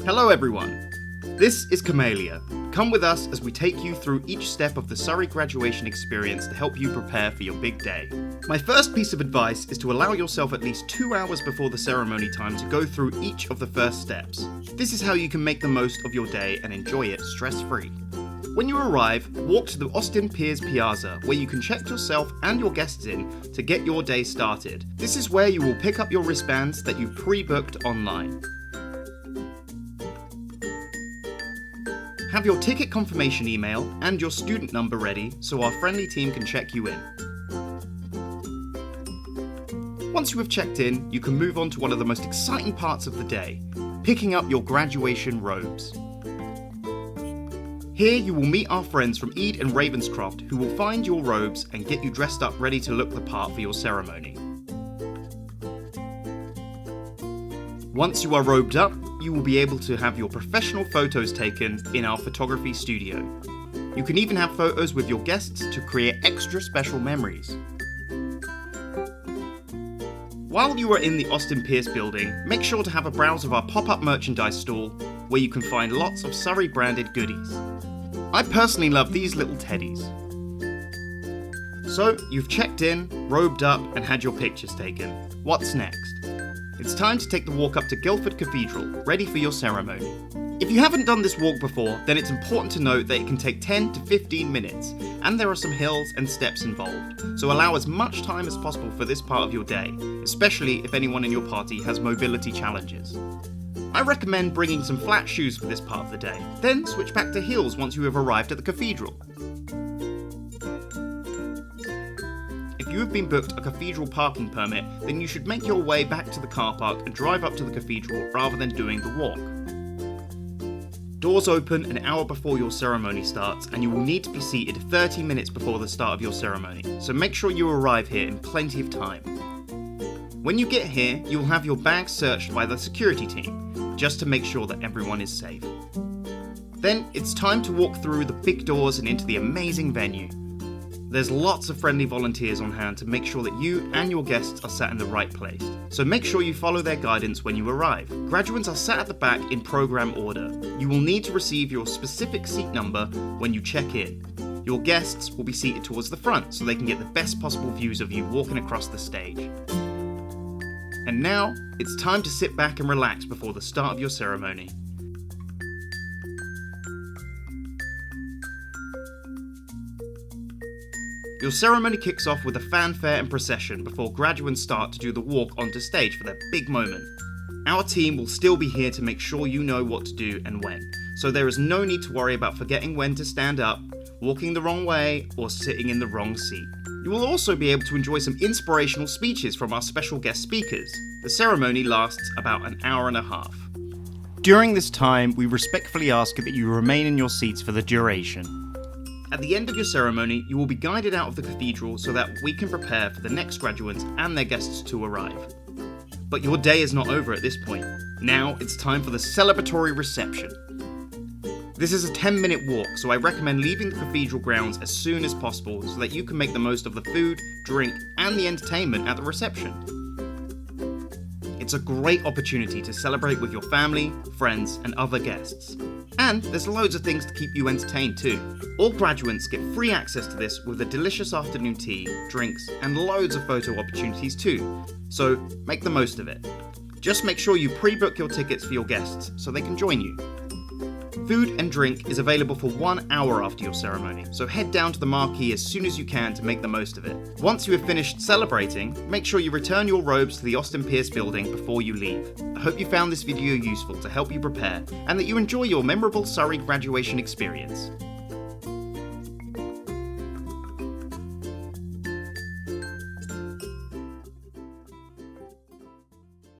Hello everyone, this is Kamelia. Come with us as we take you through each step of the Surrey Graduation Experience to help you prepare for your big day. My first piece of advice is to allow yourself at least 2 hours before the ceremony time to go through each of the first steps. This is how you can make the most of your day and enjoy it stress-free. When you arrive, walk to the Austin Piers Piazza, where you can check yourself and your guests in to get your day started. This is where you will pick up your wristbands that you've pre-booked online. Have your ticket confirmation email and your student number ready so our friendly team can check you in. Once you have checked in, you can move on to one of the most exciting parts of the day, picking up your graduation robes. Here you will meet our friends from Ede and Ravenscroft who will find your robes and get you dressed up ready to look the part for your ceremony. Once you are robed up, you will be able to have your professional photos taken in our photography studio. You can even have photos with your guests to create extra special memories. While you are in the Austin Piers building, make sure to have a browse of our pop-up merchandise stall where you can find lots of Surrey branded goodies. I personally love these little teddies. So, you've checked in, robed up and had your pictures taken. What's next? It's time to take the walk up to Guildford Cathedral, ready for your ceremony. If you haven't done this walk before, then it's important to note that it can take 10 to 15 minutes, and there are some hills and steps involved, so allow as much time as possible for this part of your day, especially if anyone in your party has mobility challenges. I recommend bringing some flat shoes for this part of the day, then switch back to heels once you have arrived at the cathedral. If you have been booked a cathedral parking permit, then you should make your way back to the car park and drive up to the cathedral rather than doing the walk. Doors open an hour before your ceremony starts and you will need to be seated 30 minutes before the start of your ceremony, so make sure you arrive here in plenty of time. When you get here, you will have your bags searched by the security team, just to make sure that everyone is safe. Then it's time to walk through the big doors and into the amazing venue. There's lots of friendly volunteers on hand to make sure that you and your guests are sat in the right place, so make sure you follow their guidance when you arrive. Graduates are sat at the back in program order. You will need to receive your specific seat number when you check in. Your guests will be seated towards the front so they can get the best possible views of you walking across the stage. And now, it's time to sit back and relax before the start of your ceremony. Your ceremony kicks off with a fanfare and procession before graduates start to do the walk onto stage for their big moment. Our team will still be here to make sure you know what to do and when, so there is no need to worry about forgetting when to stand up, walking the wrong way, or sitting in the wrong seat. You will also be able to enjoy some inspirational speeches from our special guest speakers. The ceremony lasts about an hour and a half. During this time, we respectfully ask that you remain in your seats for the duration. At the end of your ceremony, you will be guided out of the cathedral so that we can prepare for the next graduates and their guests to arrive. But your day is not over at this point. Now it's time for the celebratory reception. This is a 10-minute walk, so I recommend leaving the cathedral grounds as soon as possible so that you can make the most of the food, drink, and the entertainment at the reception. It's a great opportunity to celebrate with your family, friends, and other guests. And there's loads of things to keep you entertained too. All graduates get free access to this with a delicious afternoon tea, drinks, and loads of photo opportunities too. So make the most of it. Just make sure you pre-book your tickets for your guests so they can join you. Food and drink is available for 1 hour after your ceremony, so head down to the marquee as soon as you can to make the most of it. Once you have finished celebrating, make sure you return your robes to the Austin Piers building before you leave. I hope you found this video useful to help you prepare, and that you enjoy your memorable Surrey graduation experience.